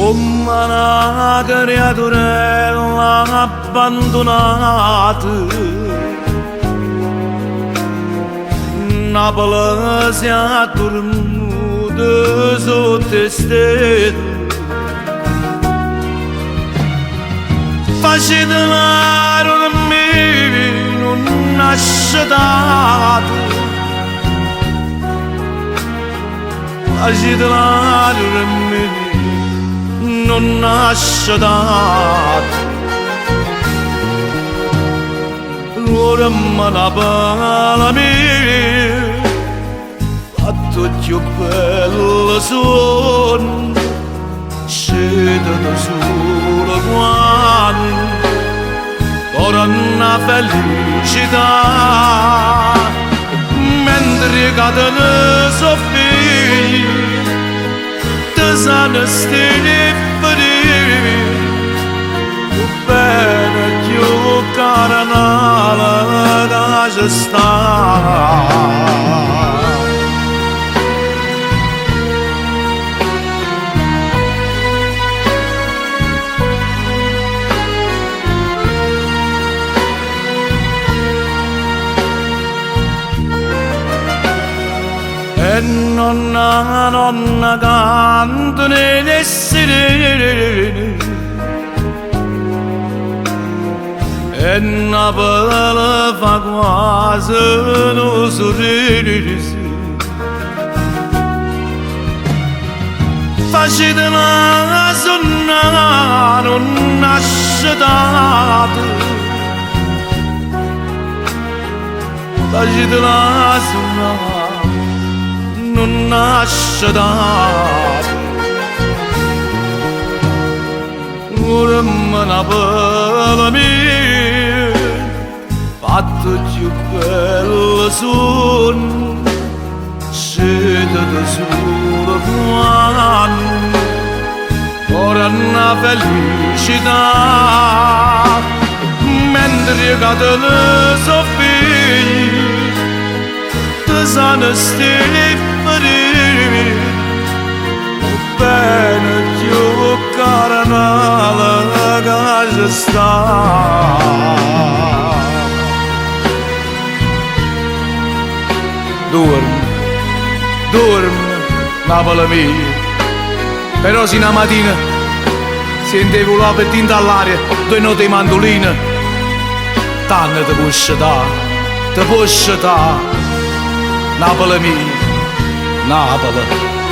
Una creaturella abbandonata, Napoli si è dormita sotto le stelle, facendo un mio non nasce dato, facendo un mio non nasce dato. Ora me la bella mia, fatto più bello son, scende da solo quando ora una felicità, mentre cadono soffia, te sanno stile ferire, bene più caranala che sta. E nonna canta nelle sirene, e Napoli fa quasi un sorriso, facendo suonare non nasce dato, facendo suonare non nasce dato. Ora me la bella mia, fatto più bello son, scende da solo quando ora una felicità, mentre cadono soffia, te sanno stile ferire, bene più caranala che sta. Dormi, Napoli mia, però se una mattina sentivo la pettina all'aria, due note di mandolina, tanto ti può sciatare, Napoli mia, Napoli.